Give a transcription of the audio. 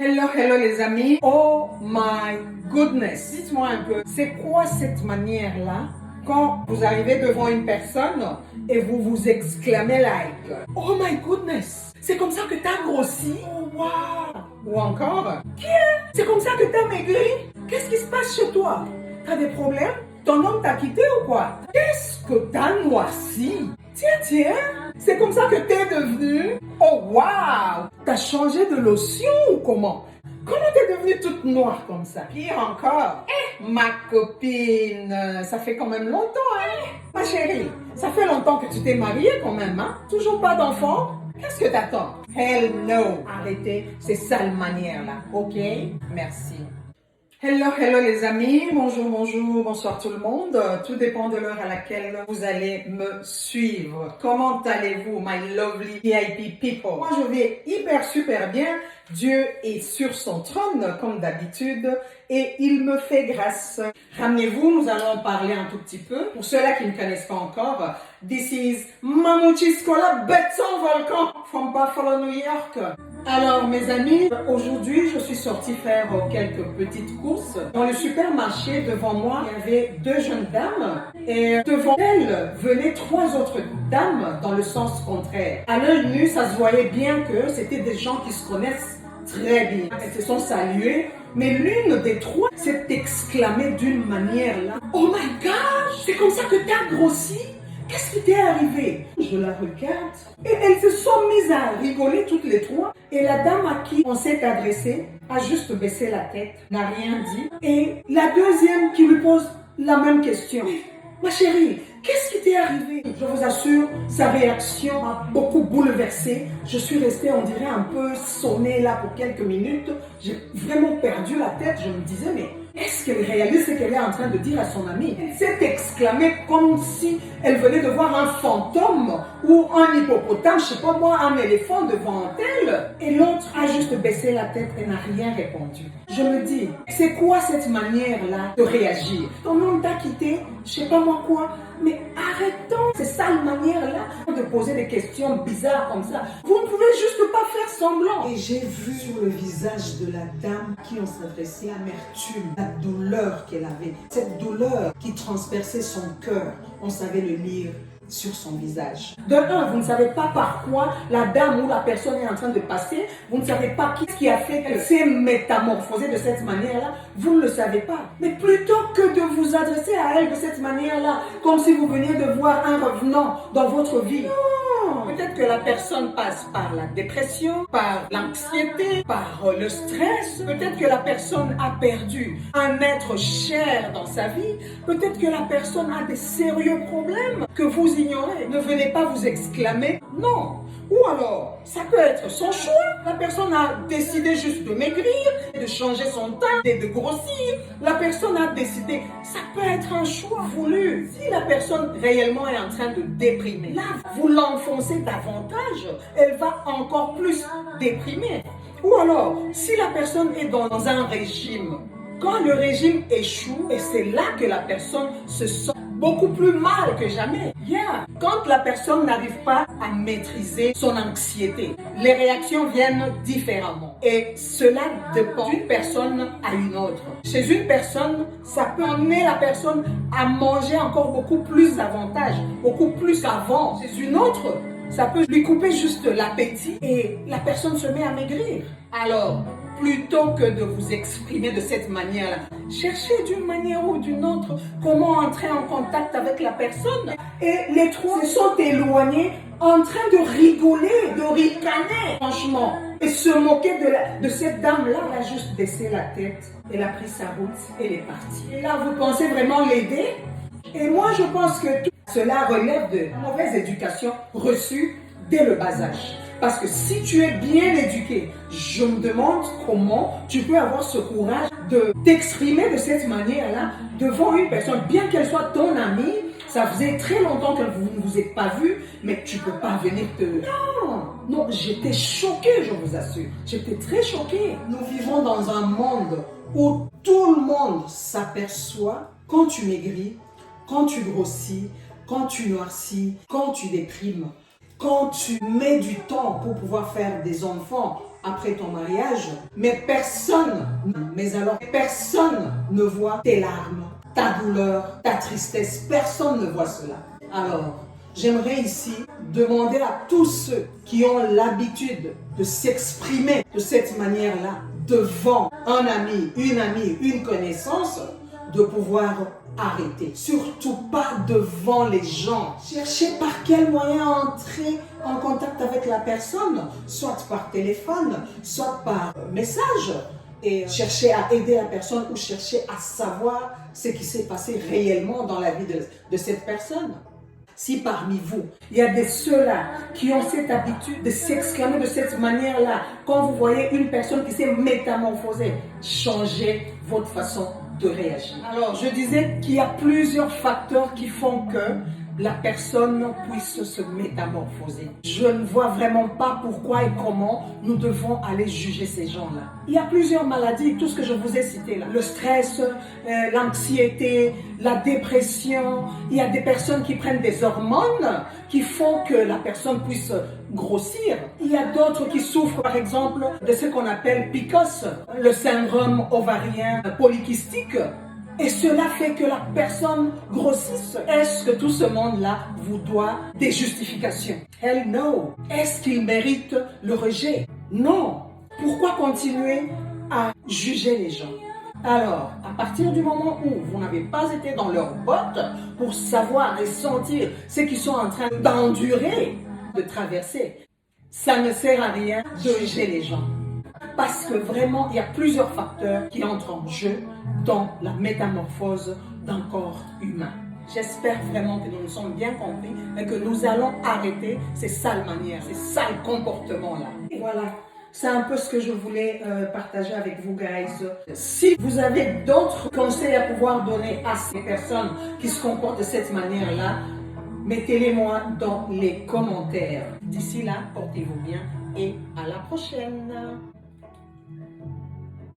Hello, hello les amis. Oh my goodness. Dites-moi un peu, c'est quoi cette manière-là quand vous arrivez devant une personne et vous vous exclamez like oh my goodness. C'est comme ça que t'as grossi. Oh wow. Ou encore, c'est comme ça que t'as maigri. Qu'est-ce qui se passe chez toi? T'as des problèmes? Ton homme t'a quitté ou quoi? Qu'est-ce que t'as noirci? Tiens, c'est comme ça que t'es devenu? Oh wow! T'as changé de lotion ou comment? Comment t'es devenue toute noire comme ça? Pire encore, ma copine, ça fait quand même longtemps, hein? Ma chérie, ça fait longtemps que tu t'es mariée quand même, hein? Toujours pas d'enfant? Qu'est-ce que t'attends? Hell no! Arrêtez ces sales manières-là, ok? Merci. Hello, hello les amis, bonjour, bonsoir tout le monde. Tout dépend de l'heure à laquelle vous allez me suivre. Comment allez-vous, my lovely VIP people? Moi, je vais hyper super bien. Dieu est sur son trône, comme d'habitude, et il me fait grâce. Ramenez-vous, nous allons en parler un tout petit peu. Pour ceux-là qui ne connaissent pas encore, this is Mamouchi Scola Betson Volcan from Buffalo, New York. Alors mes amis, aujourd'hui je suis sortie faire quelques petites courses. Dans le supermarché, devant moi, il y avait deux jeunes dames et devant elles venaient trois autres dames dans le sens contraire. À l'œil nu, ça se voyait bien que c'était des gens qui se connaissent très bien. Elles se sont saluées, mais l'une des trois s'est exclamée d'une manière là. Oh my gosh, c'est comme ça que t'as grossi? Qu'est-ce qui t'est arrivé? Je la regarde et elles se sont mises à rigoler toutes les trois. Et la dame à qui on s'est adressé a juste baissé la tête, n'a rien dit. Et la deuxième qui lui pose la même question. Ma chérie, qu'est-ce qui t'est arrivé? Je vous assure, sa réaction m'a beaucoup bouleversée. Je suis restée, on dirait, un peu sonnée là pour quelques minutes. J'ai vraiment perdu la tête. Je me disais, mais est-ce qu'elle réalise ce qu'elle est en train de dire à son amie? Elle s'est exclamée comme si elle venait de voir un fantôme ou un hippopotame, je sais pas moi, un éléphant devant elle. Et l'autre a juste baissé la tête et n'a rien répondu. Je me dis, c'est quoi cette manière-là de réagir? Ton homme t'a quitté, je sais pas moi quoi, mais arrêtons ces sales manières-là de poser des questions bizarres comme ça. Vous ne pouvez juste pas faire semblant. Et j'ai vu sur le visage de la dame qui on s'adressait l'amertume, la douleur qu'elle avait. Cette douleur qui transperçait son cœur, on savait le lire sur son visage. De un, vous ne savez pas par quoi la dame ou la personne est en train de passer. Vous ne savez pas qui a fait qu'elle s'est métamorphosée de cette manière-là. Vous ne le savez pas. Mais plutôt que de vous adresser à elle de cette manière-là, comme si vous veniez de voir un revenant dans votre vie. Non. Peut-être que la personne passe par la dépression, par l'anxiété, par le stress. Peut-être que la personne a perdu un être cher dans sa vie. Peut-être que la personne a des sérieux problèmes que vous ignorez. Ne venez pas vous exclamer non. Ou alors, ça peut être son choix. La personne a décidé juste de maigrir, de changer son teint et de grossir. La personne a décidé, ça peut être un choix voulu. Si la personne réellement est en train de déprimer, là, vous l'enfoncez davantage, elle va encore plus déprimer. Ou alors, si la personne est dans un régime, quand le régime échoue, et c'est là que la personne se sent beaucoup plus mal que jamais. Quand la personne n'arrive pas à maîtriser son anxiété, les réactions viennent différemment. Et cela dépend d'une personne à une autre. Chez une personne, ça peut amener la personne à manger encore beaucoup plus davantage, beaucoup plus qu'avant. Chez une autre, ça peut lui couper juste l'appétit et la personne se met à maigrir. Alors, plutôt que de vous exprimer de cette manière-là, cherchez d'une manière ou d'une autre comment entrer en contact avec la personne. Et les trois se sont éloignés en train de rigoler, de ricaner, franchement. Et se moquer de cette dame-là. Elle a juste baissé la tête, elle a pris sa route et elle est partie. Et là, vous pensez vraiment l'aider? Et moi, je pense que tout cela relève de mauvaise éducation reçue dès le bas âge. Parce que si tu es bien éduqué, je me demande comment tu peux avoir ce courage de t'exprimer de cette manière-là devant une personne, bien qu'elle soit ton amie. Ça faisait très longtemps que vous ne vous êtes pas vus, mais tu ne peux pas venir te... Non, j'étais choquée, je vous assure. J'étais très choquée. Nous vivons dans un monde où tout le monde s'aperçoit quand tu maigris, quand tu grossis, quand tu noircis, quand tu déprimes. Quand tu mets du temps pour pouvoir faire des enfants après ton mariage, mais personne ne voit tes larmes, ta douleur, ta tristesse. Personne ne voit cela. Alors, j'aimerais ici demander à tous ceux qui ont l'habitude de s'exprimer de cette manière-là devant un ami, une connaissance, de pouvoir arrêter. Surtout pas devant les gens. Cherchez par quel moyen entrer en contact avec la personne, soit par téléphone, soit par message, et chercher à aider la personne ou chercher à savoir ce qui s'est passé réellement dans la vie de cette personne. Si parmi vous, il y a des ceux-là qui ont cette habitude de s'exclamer de cette manière-là, quand vous voyez une personne qui s'est métamorphosée, changez votre façon de réagir. Alors, je disais qu'il y a plusieurs facteurs qui font que la personne puisse se métamorphoser. Je ne vois vraiment pas pourquoi et comment nous devons aller juger ces gens-là. Il y a plusieurs maladies, tout ce que je vous ai cité là. Le stress, l'anxiété, la dépression. Il y a des personnes qui prennent des hormones qui font que la personne puisse grossir. Il y a d'autres qui souffrent par exemple de ce qu'on appelle PCOS, le syndrome ovarien polykystique. Et cela fait que la personne grossisse. Est-ce que tout ce monde-là vous doit des justifications? Hell no. Est-ce qu'il mérite le rejet? Non. Pourquoi continuer à juger les gens? Alors, à partir du moment où vous n'avez pas été dans leurs bottes pour savoir et sentir ce qu'ils sont en train d'endurer, de traverser, ça ne sert à rien de juger les gens. Parce que vraiment, il y a plusieurs facteurs qui entrent en jeu dans la métamorphose d'un corps humain. J'espère vraiment que nous nous sommes bien compris et que nous allons arrêter ces sales manières, ces sales comportements-là. Et voilà, c'est un peu ce que je voulais partager avec vous, guys. Si vous avez d'autres conseils à pouvoir donner à ces personnes qui se comportent de cette manière-là, mettez-les-moi dans les commentaires. D'ici là, portez-vous bien et à la prochaine.